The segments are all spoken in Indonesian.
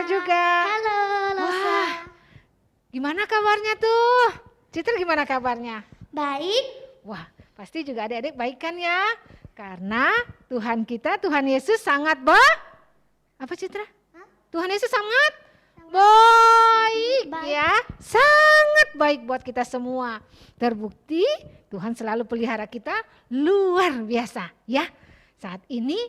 juga. Halo, Losa. Wah, gimana kabarnya tuh? Citra gimana kabarnya? Baik. Wah, pasti juga adik-adik baik kan ya? Karena Tuhan kita, Tuhan Yesus sangat apa Citra? Hah? Tuhan Yesus sangat baik ya, sangat baik buat kita semua. Terbukti Tuhan selalu pelihara kita luar biasa ya. Saat ini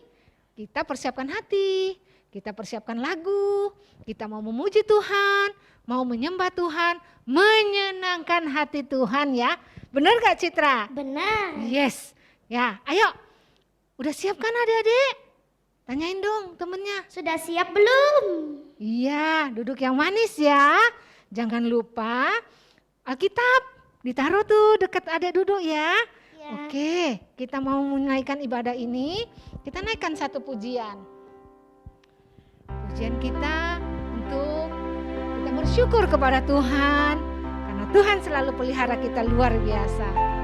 kita persiapkan hati, kita persiapkan lagu, kita mau memuji Tuhan, mau menyembah Tuhan, menyenangkan hati Tuhan ya. Benar gak Citra? Benar. Yes. Ya, ayo. Udah siap kan adik-adik? Tanyain dong temennya. Sudah siap belum? Iya, duduk yang manis ya. Jangan lupa Alkitab ditaruh tuh dekat adik duduk ya. Ya. Oke, kita mau menaikkan ibadah ini. Kita naikkan satu pujian. Pujian kita untuk kita bersyukur kepada Tuhan. Karena Tuhan selalu pelihara kita luar biasa.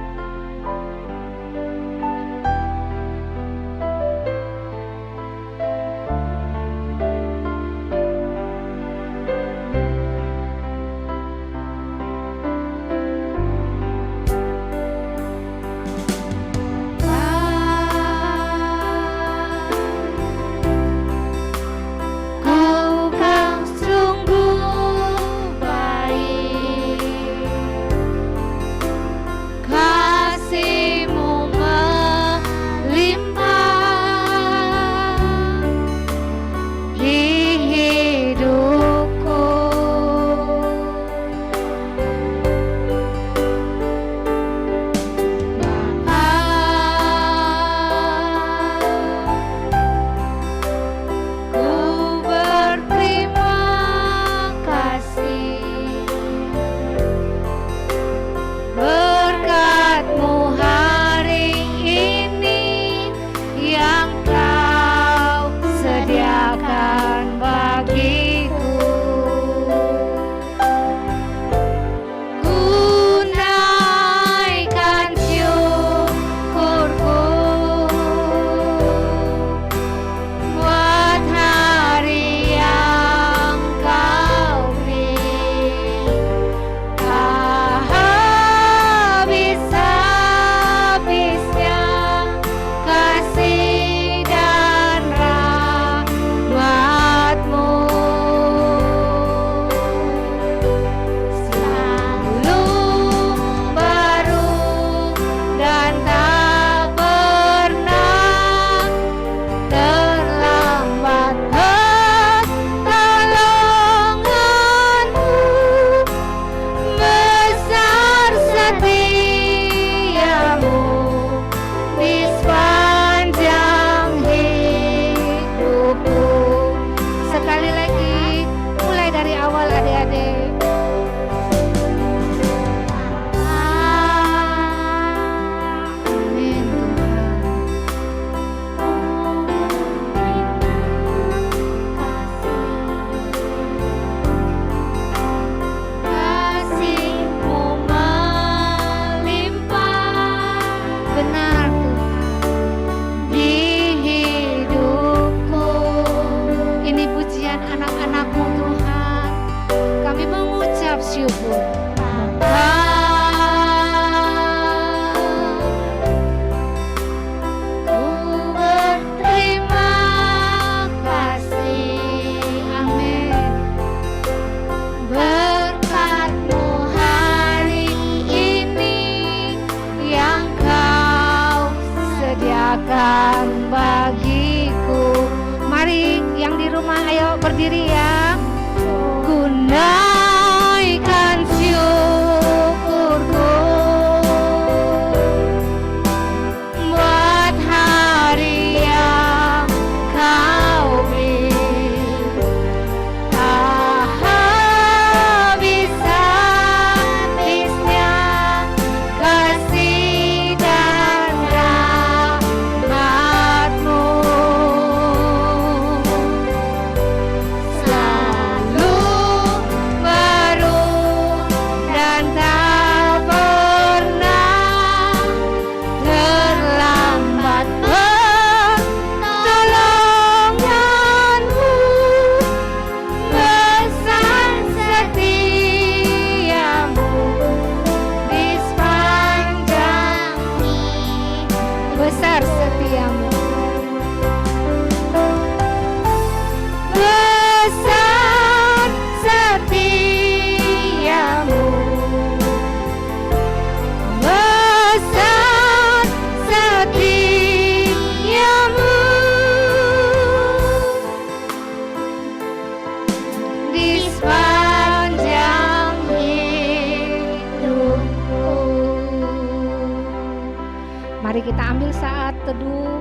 teduh,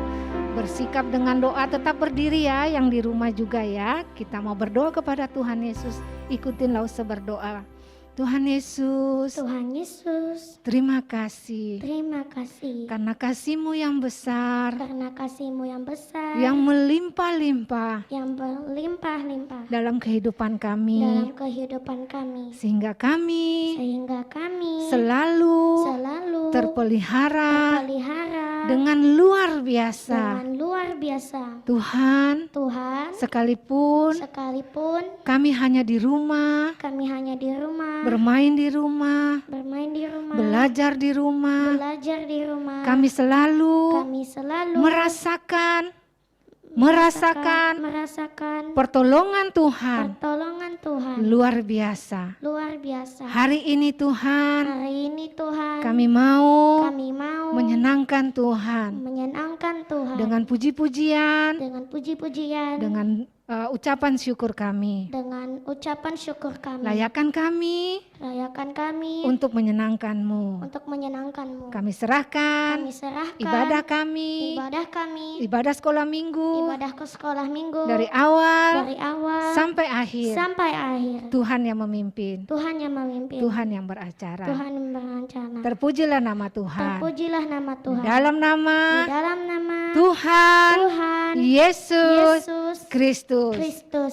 bersikap dengan doa, tetap berdiri ya, yang di rumah juga ya. Kita mau berdoa kepada Tuhan Yesus. Ikutin Lause berdoa. Tuhan Yesus, Tuhan Yesus, terima kasih terima kasih karena kasih-Mu yang besar, karena kasih-Mu yang besar, yang melimpah-limpah yang berlimpah-limpah dalam kehidupan kami, dalam kehidupan kami, sehingga kami selalu terpelihara dengan luar biasa. Tuhan, sekalipun kami hanya di rumah, bermain di rumah, belajar di rumah, kami selalu merasakan pertolongan Tuhan luar biasa. Hari ini Tuhan, kami mau menyenangkan Tuhan dengan puji-pujian, dengan ucapan syukur kami. Layakan kami untuk menyenangkan-Mu. Kami serahkan ibadah kami, ibadah sekolah minggu, dari awal sampai akhir. Tuhan yang memimpin, Tuhan yang beracara. Terpujilah nama Tuhan. Dalam nama Tuhan Yesus Kristus.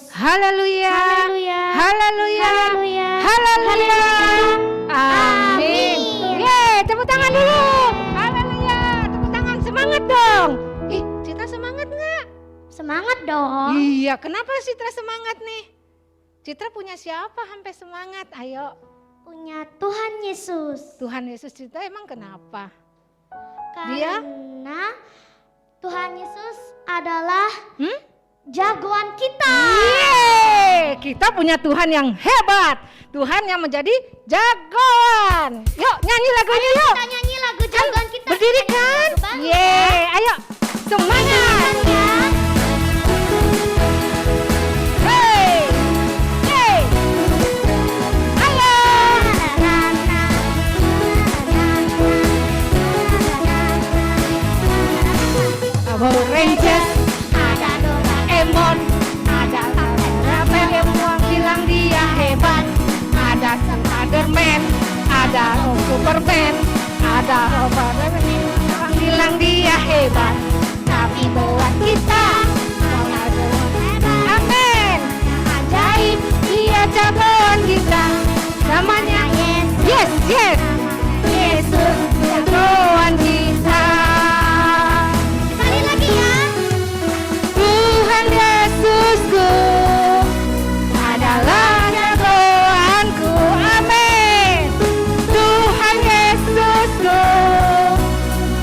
Haleluya. Haleluya. Haleluya. Amin. Yeay, tepuk tangan dulu. Haleluya. Tepuk tangan, semangat dong. Citra semangat nggak? Semangat dong. Iya, kenapa Citra semangat nih? Citra punya siapa sampai semangat? Ayo. Punya Tuhan Yesus. Tuhan Yesus, Citra emang kenapa? Karena Tuhan Yesus adalah jagoan kita. Yeay, kita punya Tuhan yang hebat. Tuhan yang menjadi jagoan. Yuk, nyanyi lagunya yuk. Kita nyanyi lagu jagoan kita. Berdiri kan? Yeay, ayo semangat. Hey, hey, ayo. Power Rangers, Ada Doraemon, ada Rafael yang buang bilang dia hebat. Ada Spiderman, ada Superman, ada Robert yang bilang dia hebat. Tapi buat kita, amin. Ajaib, dia jagoan kita. Namanya Yes, yes. Yesus jagoan kita. Sekali lagi ya. Tuhan Yesusku adalah jagoanku, amin. Tuhan Yesusku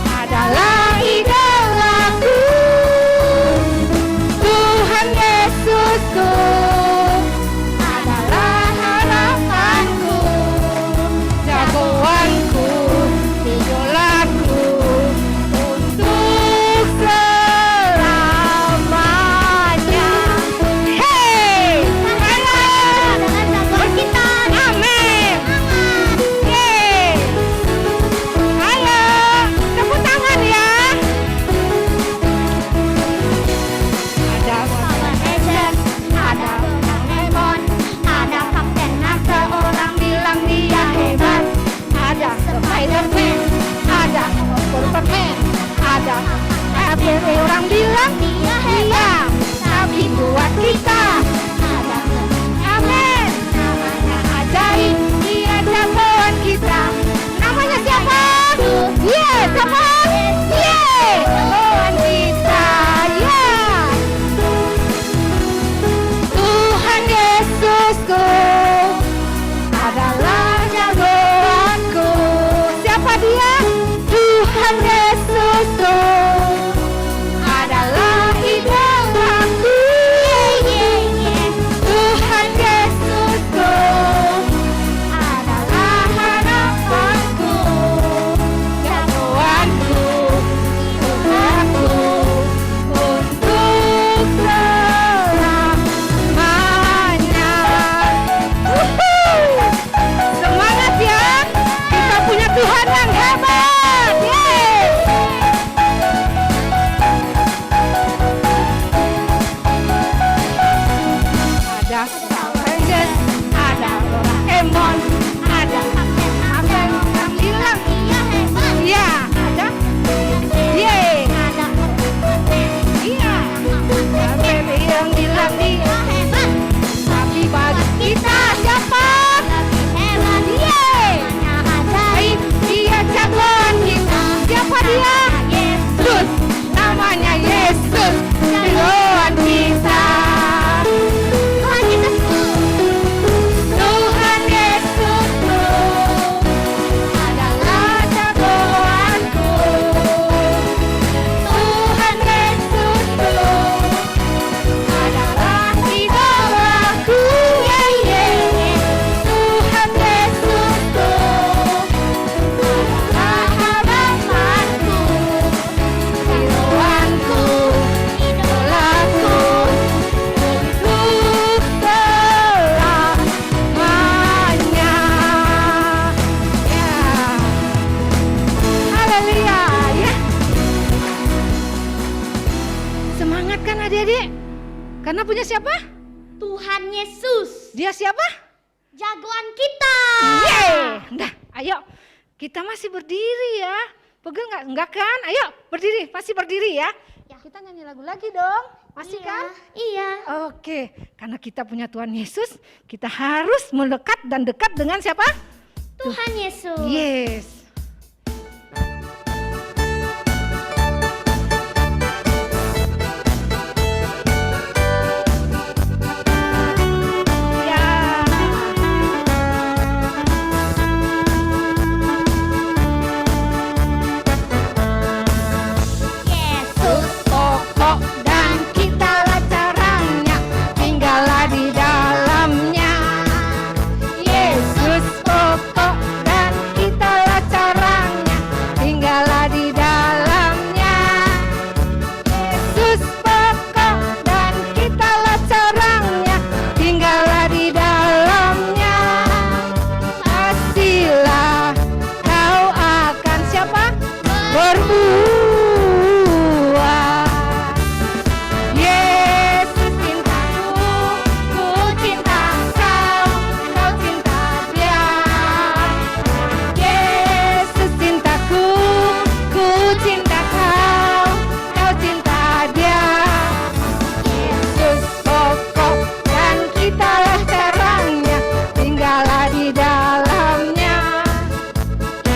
adalah idolaku. Tuhan Yesusku adalah harapanku, jagoan kan adik-adik? Karena punya siapa? Tuhan Yesus, Dia siapa? jagoan kita. Yeay. Nah, ayo kita masih berdiri ya. Pegel nggak? Enggak kan? Ayo berdiri, masih berdiri ya. Ya. Kita nyanyi lagu lagi dong. Masih Iya, kan? Iya. Oke, karena kita punya Tuhan Yesus, kita harus melekat dan dekat dengan siapa? Tuhan Yesus. Yes. Yesus Pokok dan kitalah caranya, tinggallah di dalamnya. Yesus pokok dan kitalah caranya, tinggallah di dalamnya. Yesus pokok dan kitalah caranya, tinggallah di dalamnya. Pastilah kau akan siapa? Berbuah. Yesus cintaku, ku cinta kau, kau cinta dia. Yesus cintaku, ku cinta kau, kau cinta dia. Yesus pokok dan kitalah caranya, tinggallah di dalamnya.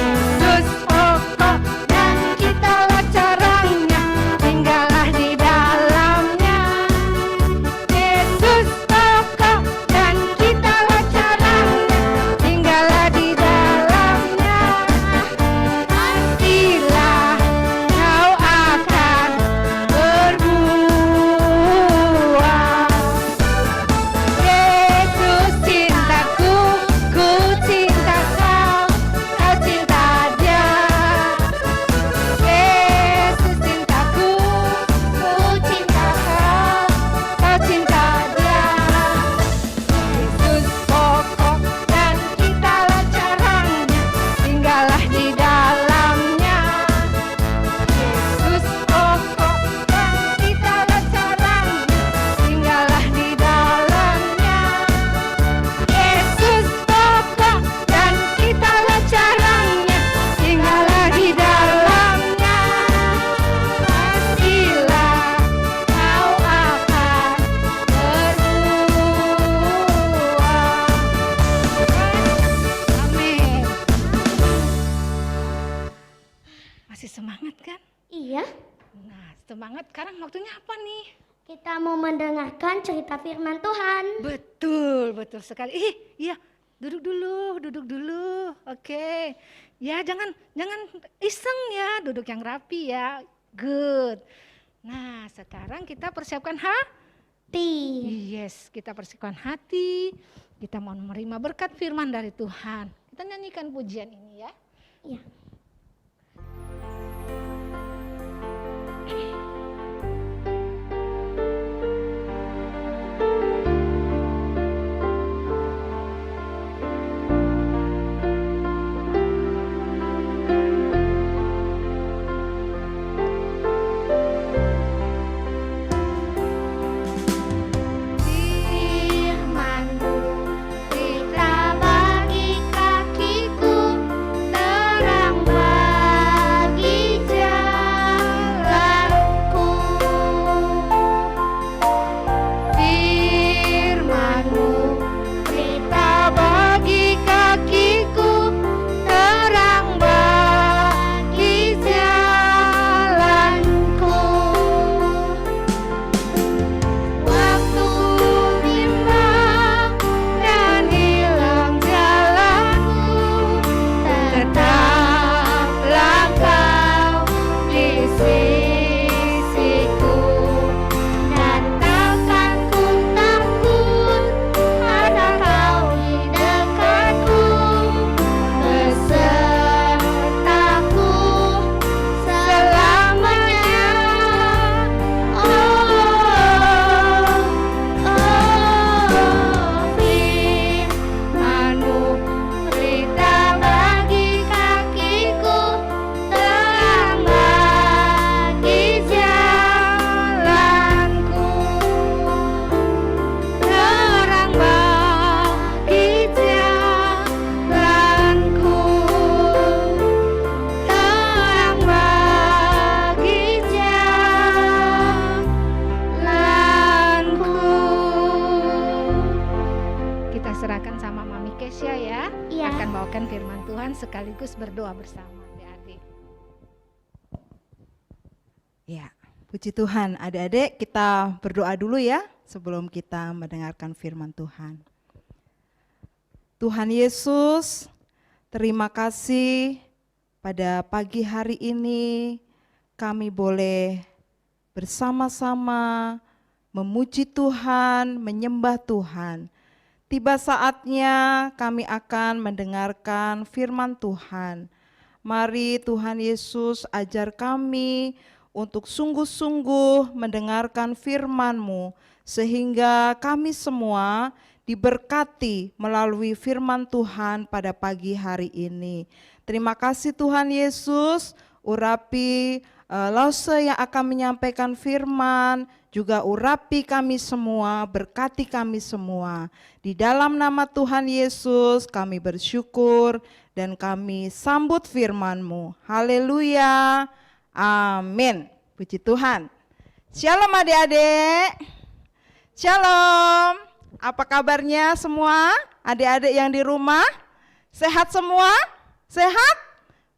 Yesus pokok dan kitalah caranya, tinggallah di dalamnya. Yesus pokok dan kitalah caranya, tinggallah di dalamnya. Pastilah kau akan berbuah. Yesus cintaku, ku cinta kau, kau cinta dia. Yesus cintaku, ku cinta kau, kau cinta dia. Yesus pokok dan kitalah caranya, tinggallah di dalamnya. Yesus pokok dan kitalah caranya, tinggallah di dalamnya. Yesus pokok dan kitalah caranya, tinggallah di dalamnya. Pastilah kau akan berbuah. Amin. Masih semangat kan? Iya. Nah, semangat. Sekarang waktunya apa nih? Kita mau mendengarkan cerita firman Tuhan. Betul, betul sekali. Iya, duduk dulu. Oke. Ya, jangan iseng ya, duduk yang rapi ya. Good. Nah, sekarang kita persiapkan Ti. Yes, kita persiapkan hati. Kita mau menerima berkat firman dari Tuhan. Kita nyanyikan pujian ini ya. Iya. Firman-Mu cerita bagi kakiku, terang Tuhan sekaligus berdoa bersama adik-adik. Ya, puji Tuhan. Adik-adik, kita berdoa dulu ya sebelum kita mendengarkan firman Tuhan. Tuhan Yesus, terima kasih pada pagi hari ini kami boleh bersama-sama memuji Tuhan, menyembah Tuhan. Tiba saatnya kami akan mendengarkan firman Tuhan. Mari Tuhan Yesus ajar kami untuk sungguh-sungguh mendengarkan firman-Mu, sehingga kami semua diberkati melalui firman Tuhan pada pagi hari ini. Terima kasih Tuhan Yesus, urapi Lause yang akan menyampaikan firman, juga urapi kami semua, berkati kami semua. Di dalam nama Tuhan Yesus kami bersyukur dan kami sambut firman-Mu. Haleluya, amin. Puji Tuhan. Shalom adik-adik. Shalom. Apa kabarnya semua? Adik-adik yang di rumah? Sehat semua? Sehat?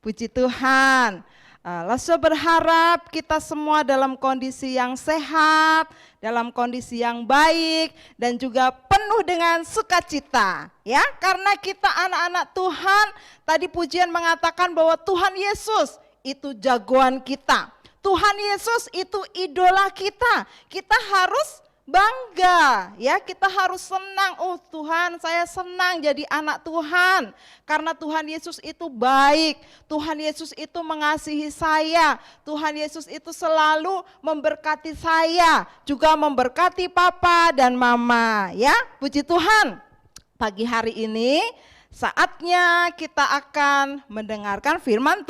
Puji Tuhan. Lause berharap kita semua dalam kondisi yang sehat, dalam kondisi yang baik, dan juga penuh dengan sukacita. Ya, karena kita anak-anak Tuhan, tadi pujian mengatakan bahwa Tuhan Yesus itu jagoan kita. Tuhan Yesus itu idola kita. Kita harus bangga, ya, kita harus senang. Oh Tuhan, saya senang jadi anak Tuhan karena Tuhan Yesus itu baik, Tuhan Yesus itu mengasihi saya, Tuhan Yesus itu selalu memberkati saya, juga memberkati papa dan mama, ya. Puji Tuhan. Pagi hari ini saatnya kita akan mendengarkan firman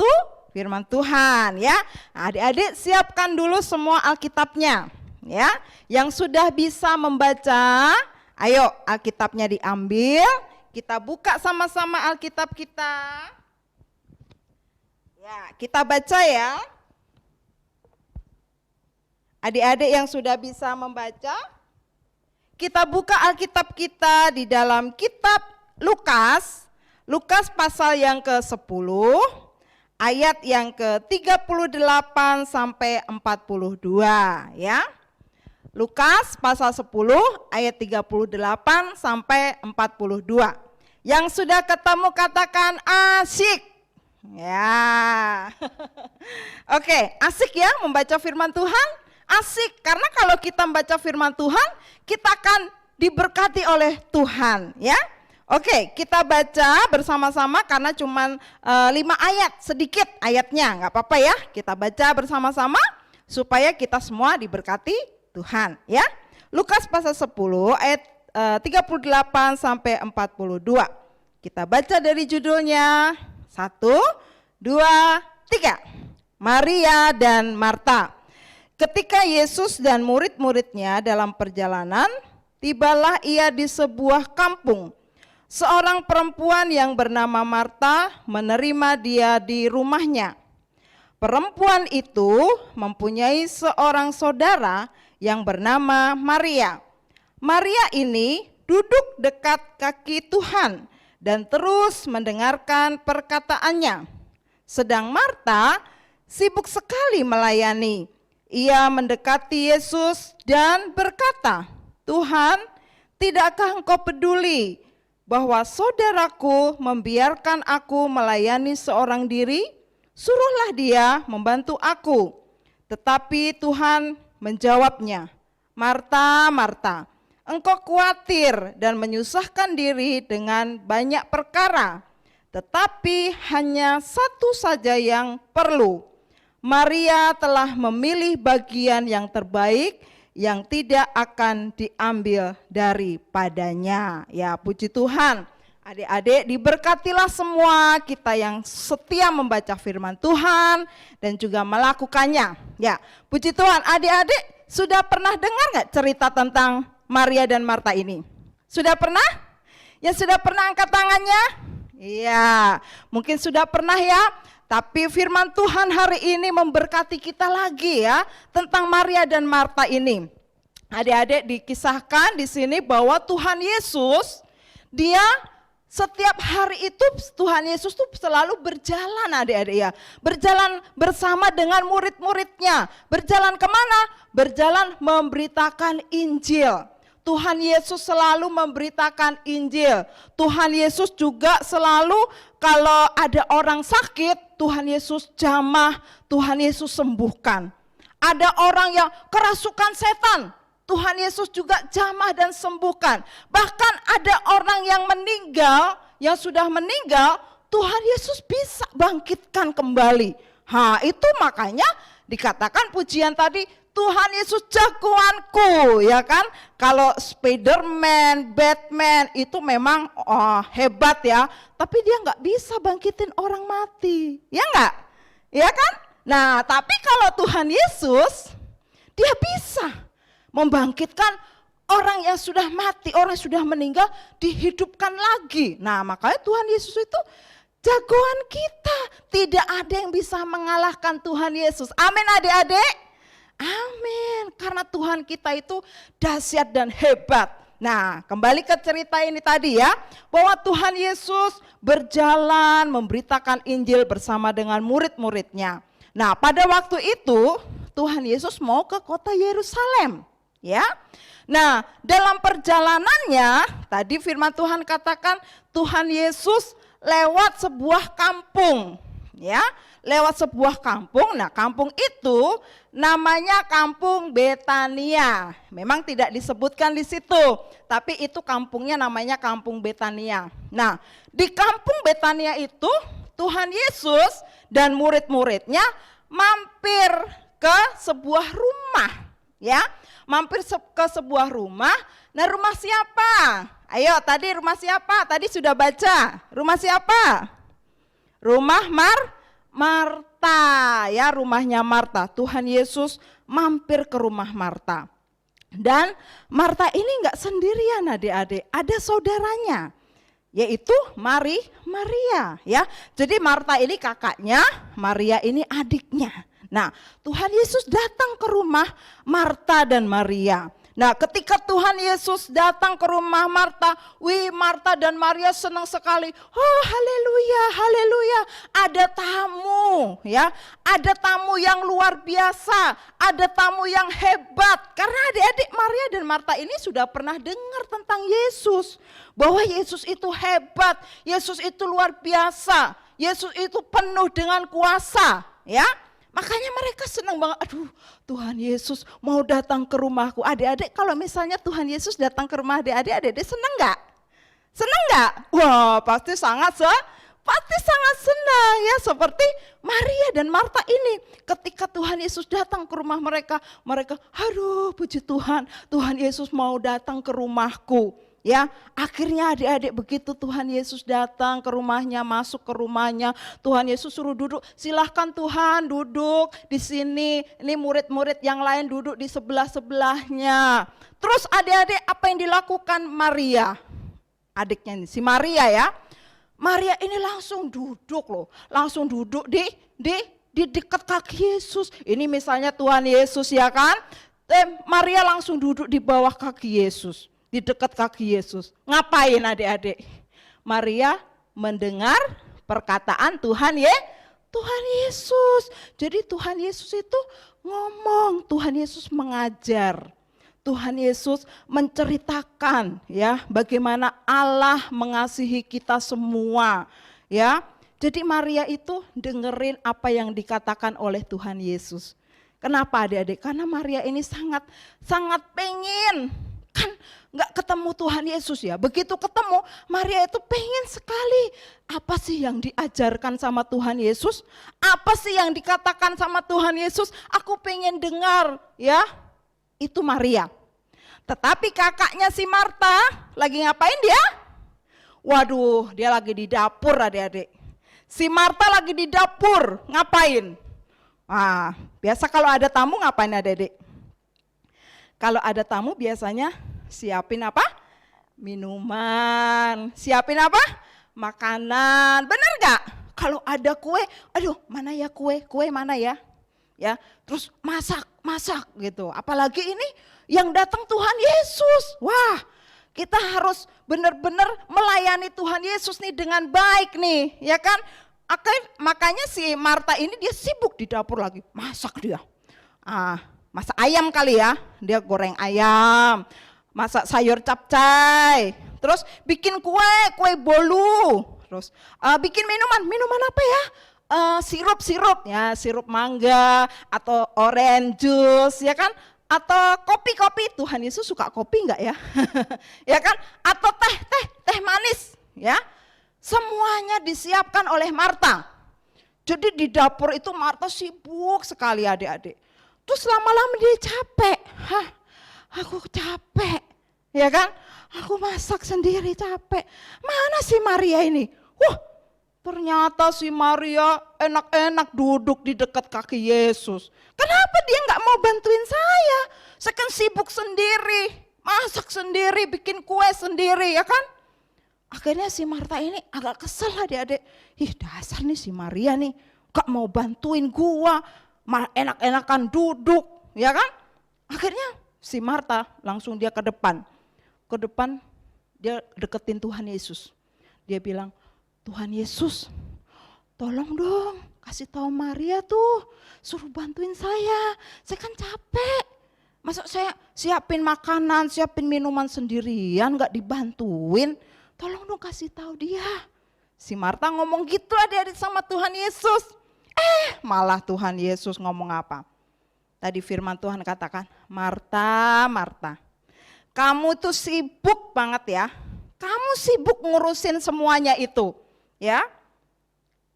Tuhan, ya. Adik-adik siapkan dulu semua Alkitabnya. Ya, yang sudah bisa membaca, ayo Alkitabnya diambil, kita buka sama-sama Alkitab kita. Ya, kita baca ya. Adik-adik yang sudah bisa membaca, kita buka Alkitab kita di dalam kitab Lukas, Lukas pasal yang ke-10, ayat yang ke-38 sampai 42, ya. Lukas pasal 10 ayat 38 sampai 42. Yang sudah ketemu katakan asyik. Ya. Oke, asik ya membaca firman Tuhan? Asik, karena kalau kita membaca firman Tuhan, kita akan diberkati oleh Tuhan, ya. Oke, kita baca bersama-sama karena cuma 5 ayat, sedikit ayatnya, nggak apa-apa ya. Kita baca bersama-sama supaya kita semua diberkati Tuhan, ya. Lukas pasal 10 ayat 38 sampai 42. Kita baca dari judulnya. 1, 2, 3. Maria dan Marta. Ketika Yesus dan murid-muridnya dalam perjalanan, tibalah ia di sebuah kampung. Seorang perempuan yang bernama Marta menerima dia di rumahnya. Perempuan itu mempunyai seorang saudara yang bernama Maria. Maria ini duduk dekat kaki Tuhan dan terus mendengarkan perkataannya. Sedang Marta sibuk sekali melayani. Ia mendekati Yesus dan berkata, "Tuhan, tidakkah Engkau peduli bahwa saudaraku membiarkan aku melayani seorang diri? Suruhlah dia membantu aku." Tetapi Tuhan menjawabnya, "Marta, Marta, engkau khawatir dan menyusahkan diri dengan banyak perkara, tetapi hanya satu saja yang perlu. Maria telah memilih bagian yang terbaik yang tidak akan diambil daripadanya." Ya, puji Tuhan. Adik-adik diberkatilah semua kita yang setia membaca firman Tuhan dan juga melakukannya. Ya, puji Tuhan. Adik-adik sudah pernah dengar nggak cerita tentang Maria dan Marta ini? Sudah pernah? Yang sudah pernah angkat tangannya? Iya, mungkin sudah pernah ya. Tapi firman Tuhan hari ini memberkati kita lagi ya tentang Maria dan Marta ini. Adik-adik dikisahkan di sini bahwa Tuhan Yesus dia Setiap hari itu Tuhan Yesus tuh selalu berjalan adik-adik ya. Berjalan bersama dengan murid-muridnya. Berjalan kemana? Berjalan memberitakan Injil. Tuhan Yesus selalu memberitakan Injil. Tuhan Yesus juga selalu kalau ada orang sakit, Tuhan Yesus jamah, Tuhan Yesus sembuhkan. Ada orang yang kerasukan setan, Tuhan Yesus juga jamah dan sembuhkan. Bahkan ada orang yang meninggal, yang sudah meninggal, Tuhan Yesus bisa bangkitkan kembali. Itu makanya dikatakan pujian tadi, Tuhan Yesus jagoanku, ya kan? Kalau Spiderman, Batman itu memang hebat ya, tapi dia nggak bisa bangkitin orang mati, ya nggak? Ya kan? Nah, tapi kalau Tuhan Yesus, dia bisa membangkitkan orang yang sudah mati, orang yang sudah meninggal, dihidupkan lagi. Nah, makanya Tuhan Yesus itu jagoan kita. Tidak ada yang bisa mengalahkan Tuhan Yesus. Amin adik-adik. Amin. Karena Tuhan kita itu dahsyat dan hebat. Nah, kembali ke cerita ini tadi ya, bahwa Tuhan Yesus berjalan memberitakan Injil bersama dengan murid-muridnya. Nah, pada waktu itu Tuhan Yesus mau ke kota Yerusalem. Ya, nah dalam perjalanannya tadi firman Tuhan katakan Tuhan Yesus lewat sebuah kampung, ya, lewat sebuah kampung. Nah, kampung itu namanya Kampung Betania. Memang tidak disebutkan di situ, tapi itu kampungnya namanya Kampung Betania. Nah, di Kampung Betania itu Tuhan Yesus dan murid-muridnya mampir ke sebuah rumah, ya. Mampir ke sebuah rumah. Nah, rumah siapa? Ayo, tadi rumah siapa? Tadi sudah baca. Rumah siapa? Rumah Marta, ya, rumahnya Marta. Tuhan Yesus mampir ke rumah Marta. Dan Marta ini enggak sendirian adik-adik, ada saudaranya, yaitu Maria, ya. Jadi Marta ini kakaknya, Maria ini adiknya. Nah, Tuhan Yesus datang ke rumah Marta dan Maria. Nah, ketika Tuhan Yesus datang ke rumah Marta, Marta dan Maria senang sekali. Oh, haleluya, haleluya. Ada tamu, ya. Ada tamu yang luar biasa, ada tamu yang hebat. Karena adik-adik Maria dan Marta ini sudah pernah dengar tentang Yesus, bahwa Yesus itu hebat, Yesus itu luar biasa, Yesus itu penuh dengan kuasa, ya. Makanya mereka senang banget, aduh Tuhan Yesus mau datang ke rumahku. Adik-adik kalau misalnya Tuhan Yesus datang ke rumah adik-adik senang gak? Senang gak? Wah pasti sangat senang ya, seperti Maria dan Marta ini. Ketika Tuhan Yesus datang ke rumah mereka, aduh puji Tuhan, Tuhan Yesus mau datang ke rumahku. Ya, akhirnya adik-adik begitu Tuhan Yesus datang ke rumahnya, masuk ke rumahnya, Tuhan Yesus suruh duduk. Silahkan Tuhan duduk di sini. Ini murid-murid yang lain duduk di sebelah-sebelahnya. Terus adik-adik apa yang dilakukan Maria? Adiknya ini, si Maria ya. Maria ini langsung duduk loh, langsung duduk di dekat kaki Yesus. Ini misalnya Tuhan Yesus ya kan. Maria langsung duduk di bawah kaki Yesus. Di dekat kaki Yesus. Ngapain adik-adik? Maria mendengar perkataan Tuhan Yesus. Jadi Tuhan Yesus itu ngomong, Tuhan Yesus mengajar. Tuhan Yesus menceritakan ya bagaimana Allah mengasihi kita semua, ya. Jadi Maria itu dengerin apa yang dikatakan oleh Tuhan Yesus. Kenapa adik-adik? Karena Maria ini sangat pengen, kan nggak ketemu Tuhan Yesus ya. Begitu ketemu, Maria itu pengen sekali. Apa sih yang diajarkan sama Tuhan Yesus? Apa sih yang dikatakan sama Tuhan Yesus? Aku pengen dengar ya. Itu Maria. Tetapi kakaknya si Marta lagi ngapain dia? Waduh, dia lagi di dapur adik-adik. Si Marta lagi di dapur, ngapain? Biasa kalau ada tamu ngapain adik-adik? Kalau ada tamu biasanya siapin apa? Minuman. Siapin apa? Makanan. Benar gak? Kalau ada kue, aduh mana ya kue mana ya? Ya, terus masak gitu. Apalagi ini yang datang Tuhan Yesus. Wah, Kita harus benar-benar melayani Tuhan Yesus nih dengan baik nih, ya kan? Makanya si Marta ini dia sibuk di dapur lagi, masak dia. Masak ayam kali ya, dia goreng ayam, masak sayur capcay, terus bikin kue bolu, terus bikin minuman apa ya? Sirup ya, sirup mangga atau orange juice ya kan? Atau kopi, Tuhan Yesus suka kopi enggak ya? Ya kan? Atau teh manis ya. Semuanya disiapkan oleh Marta. Jadi di dapur itu Marta sibuk sekali adik-adik. Terus lama-lama dia capek. Aku capek. Ya kan? Aku masak sendiri capek. Mana si Maria ini? Ternyata si Maria enak-enak duduk di dekat kaki Yesus. Kenapa dia nggak mau bantuin saya? Saya kan sibuk sendiri, masak sendiri, bikin kue sendiri ya kan? Akhirnya si Marta ini agak kesel adik-adik. Dasar nih si Maria nih gak mau bantuin gua, malah enak-enakan duduk ya kan? Akhirnya si Marta langsung dia ke depan dia deketin Tuhan Yesus. Dia bilang, Tuhan Yesus, tolong dong kasih tahu Maria tuh, suruh bantuin saya kan capek. Masa saya siapin makanan, siapin minuman sendirian gak dibantuin, tolong dong kasih tahu dia. Si Marta ngomong gitu adik-adik sama Tuhan Yesus. Malah Tuhan Yesus ngomong apa? Tadi firman Tuhan katakan, Marta, Marta, kamu tuh sibuk banget ya. Kamu sibuk ngurusin semuanya itu. Ya,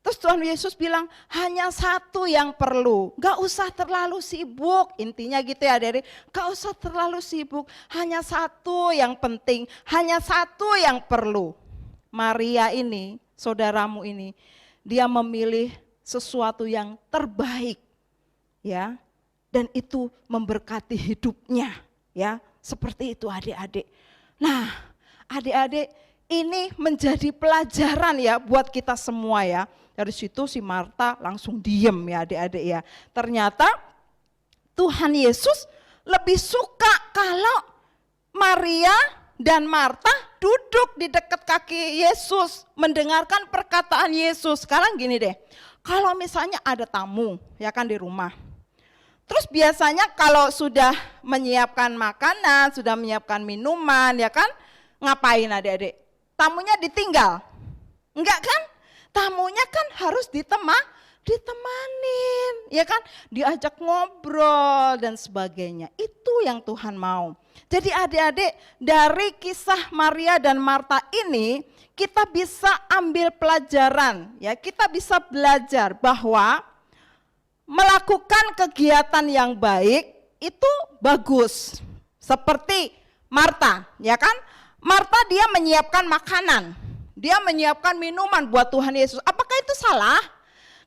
terus Tuhan Yesus bilang hanya satu yang perlu, gak usah terlalu sibuk, intinya gitu ya adik-adik, gak usah terlalu sibuk, hanya satu yang penting, hanya satu yang perlu. Maria ini, saudaramu ini, dia memilih sesuatu yang terbaik, ya, dan itu memberkati hidupnya, ya, seperti itu adik-adik. Nah, adik-adik, ini menjadi pelajaran ya buat kita semua ya. Dari situ si Marta langsung diem ya adik-adik ya. Ternyata Tuhan Yesus lebih suka kalau Maria dan Marta duduk di dekat kaki Yesus mendengarkan perkataan Yesus. Sekarang gini deh, kalau misalnya ada tamu ya kan di rumah. Terus biasanya kalau sudah menyiapkan makanan, sudah menyiapkan minuman ya kan, ngapain adik-adik? Tamunya ditinggal? Enggak kan? Tamunya kan harus ditemanin, ya kan? Diajak ngobrol dan sebagainya. Itu yang Tuhan mau. Jadi adik-adik, dari kisah Maria dan Marta ini kita bisa ambil pelajaran, ya. Kita bisa belajar bahwa melakukan kegiatan yang baik itu bagus. Seperti Marta, ya kan? Marta dia menyiapkan makanan, dia menyiapkan minuman buat Tuhan Yesus. Apakah itu salah?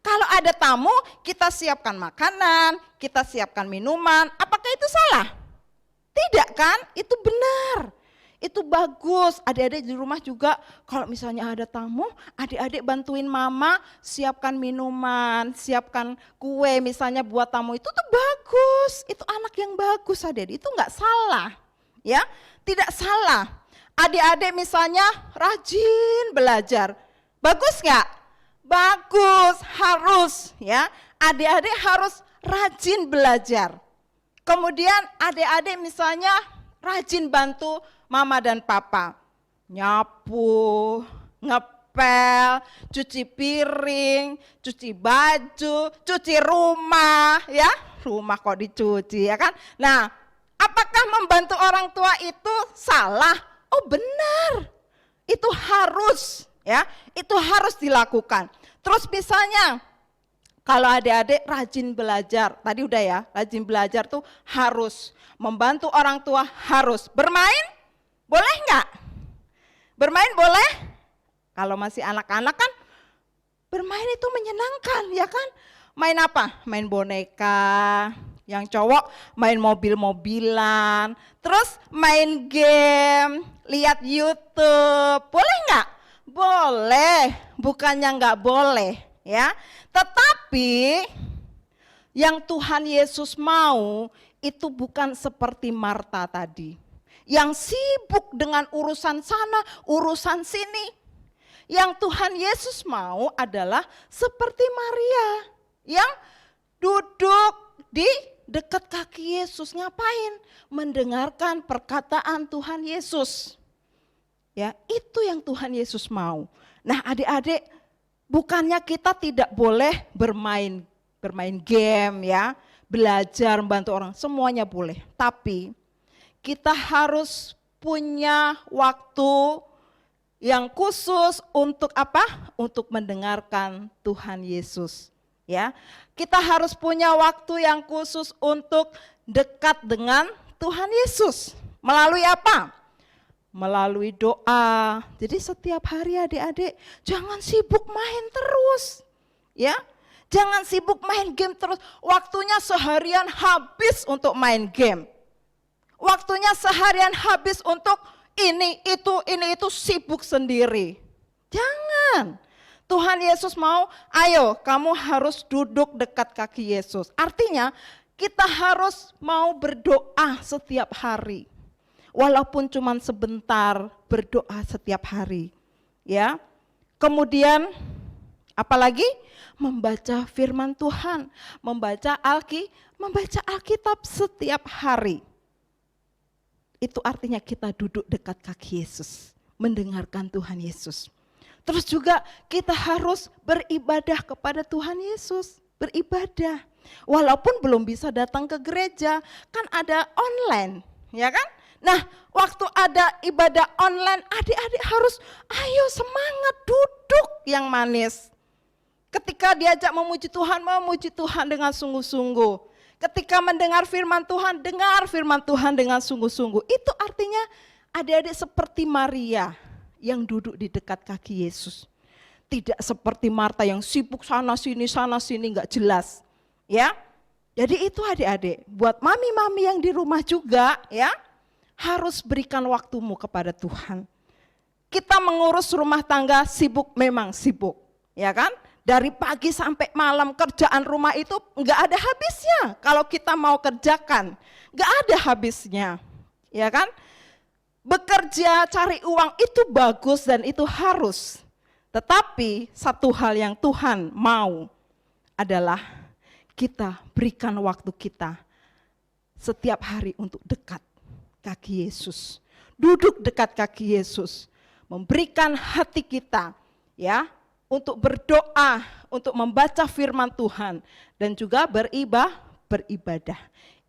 Kalau ada tamu, kita siapkan makanan, kita siapkan minuman, apakah itu salah? Tidak kan? Itu benar. Itu bagus. Adik-adik di rumah juga kalau misalnya ada tamu, adik-adik bantuin mama siapkan minuman, siapkan kue misalnya buat tamu, itu tuh bagus. Itu anak yang bagus adik-adik, itu enggak salah. Ya, tidak salah. Adik-adik misalnya rajin belajar, bagus nggak? Bagus, harus ya. Adik-adik harus rajin belajar. Kemudian adik-adik misalnya rajin bantu mama dan papa, nyapu, ngepel, cuci piring, cuci baju, cuci rumah, ya. Rumah kok dicuci ya kan? Nah, apakah membantu orang tua itu salah? Oh benar, itu harus ya, itu harus dilakukan. Terus misalnya kalau adik-adik rajin belajar, tadi udah ya, rajin belajar tuh harus, membantu orang tua harus. Bermain boleh nggak? Bermain boleh? Kalau masih anak-anak kan bermain itu menyenangkan ya kan? Main apa? Main boneka. Yang cowok main mobil-mobilan, terus main game, lihat YouTube, boleh nggak? Boleh, bukannya nggak boleh ya. Tetapi yang Tuhan Yesus mau itu bukan seperti Marta tadi. yang sibuk dengan urusan sana, urusan sini. Yang Tuhan Yesus mau adalah seperti Maria yang duduk di dekat kaki Yesus. Ngapain? Mendengarkan perkataan Tuhan Yesus. Ya, itu yang Tuhan Yesus mau. Nah, adik-adik, bukannya kita tidak boleh bermain game ya, belajar, membantu orang, semuanya boleh. Tapi kita harus punya waktu yang khusus untuk apa? Untuk mendengarkan Tuhan Yesus. Ya, kita harus punya waktu yang khusus untuk dekat dengan Tuhan Yesus. Melalui apa? Melalui doa. Jadi setiap hari adik-adik jangan sibuk main terus. Ya, jangan sibuk main game terus. Waktunya seharian habis untuk main game. Waktunya seharian habis untuk ini itu sibuk sendiri. Jangan. Tuhan Yesus mau, ayo kamu harus duduk dekat kaki Yesus. Artinya kita harus mau berdoa setiap hari. Walaupun cuma sebentar, berdoa setiap hari. Ya. Kemudian apalagi membaca firman Tuhan, membaca Alkitab setiap hari. Itu artinya kita duduk dekat kaki Yesus, mendengarkan Tuhan Yesus. Terus juga kita harus beribadah kepada Tuhan Yesus, beribadah. Walaupun belum bisa datang ke gereja, kan ada online, ya kan? Nah, waktu ada ibadah online, adik-adik harus ayo semangat duduk yang manis. Ketika diajak memuji Tuhan dengan sungguh-sungguh. Ketika mendengar firman Tuhan, dengar firman Tuhan dengan sungguh-sungguh. Itu artinya adik-adik seperti Maria yang duduk di dekat kaki Yesus. Tidak seperti Marta yang sibuk sana sini nggak jelas. Ya, jadi itu adik-adik. Buat mami-mami yang di rumah juga ya, harus berikan waktumu kepada Tuhan. Kita mengurus rumah tangga sibuk, memang sibuk, ya kan? Dari pagi sampai malam kerjaan rumah itu enggak ada habisnya. Kalau kita mau kerjakan, enggak ada habisnya. Ya kan? Bekerja, cari uang itu bagus dan itu harus. Tetapi satu hal yang Tuhan mau adalah kita berikan waktu kita setiap hari untuk dekat kaki Yesus. Duduk dekat kaki Yesus. Memberikan hati kita ya, untuk berdoa, untuk membaca firman Tuhan, dan juga beribadah.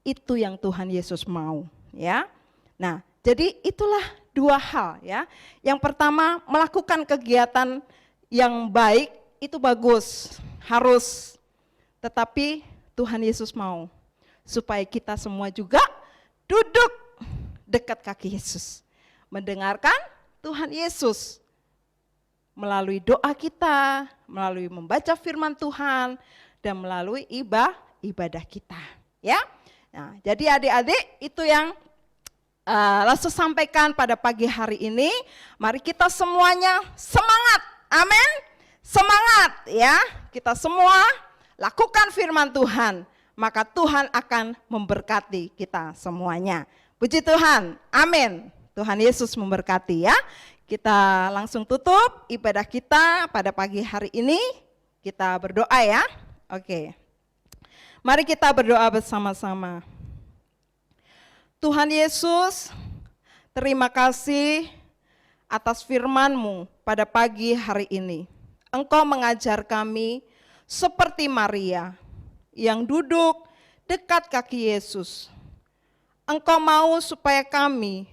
Itu yang Tuhan Yesus mau, ya. Nah, jadi itulah dua hal, ya. Yang pertama, melakukan kegiatan yang baik itu bagus, harus. Tetapi Tuhan Yesus mau supaya kita semua juga duduk dekat kaki Yesus, mendengarkan Tuhan Yesus. Melalui doa kita, melalui membaca firman Tuhan, dan melalui ibadah kita. Ya, nah, jadi adik-adik itu yang Langsung sampaikan pada pagi hari ini. Mari kita semuanya semangat, amin. Semangat ya, kita semua lakukan firman Tuhan, maka Tuhan akan memberkati kita semuanya. Puji Tuhan, amin. Tuhan Yesus memberkati ya. Kita langsung tutup ibadah kita pada pagi hari ini. Kita berdoa ya. Oke. Mari kita berdoa bersama-sama. Tuhan Yesus, terima kasih atas firman-Mu pada pagi hari ini. Engkau mengajar kami seperti Maria yang duduk dekat kaki Yesus. Engkau mau supaya kami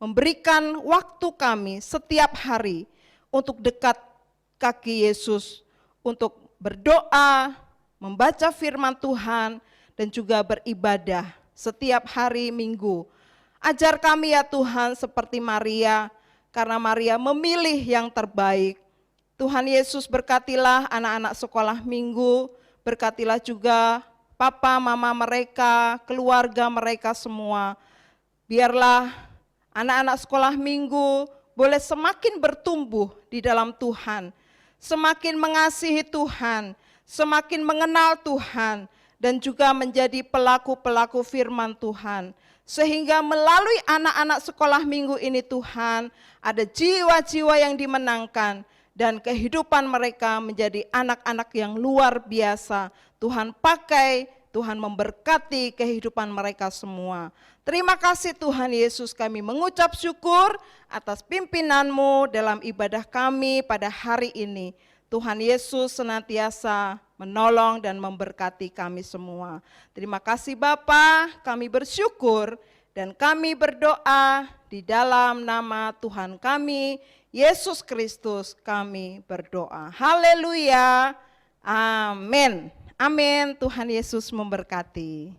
memberikan waktu kami setiap hari untuk dekat kaki Yesus, untuk berdoa, membaca firman Tuhan, dan juga beribadah setiap hari Minggu. Ajar kami ya Tuhan seperti Maria, karena Maria memilih yang terbaik. Tuhan Yesus berkatilah anak-anak sekolah Minggu, berkatilah juga papa, mama mereka, keluarga mereka semua. Biarlah anak-anak sekolah Minggu boleh semakin bertumbuh di dalam Tuhan, semakin mengasihi Tuhan, semakin mengenal Tuhan, dan juga menjadi pelaku-pelaku firman Tuhan. Sehingga melalui anak-anak sekolah minggu ini Tuhan, ada jiwa-jiwa yang dimenangkan dan kehidupan mereka menjadi anak-anak yang luar biasa. Tuhan pakai, Tuhan memberkati kehidupan mereka semua. Terima kasih Tuhan Yesus, kami mengucap syukur atas pimpinan-Mu dalam ibadah kami pada hari ini. Tuhan Yesus senantiasa menolong dan memberkati kami semua. Terima kasih Bapa, kami bersyukur dan kami berdoa di dalam nama Tuhan kami, Yesus Kristus kami berdoa. Haleluya, amin. Amin, Tuhan Yesus memberkati.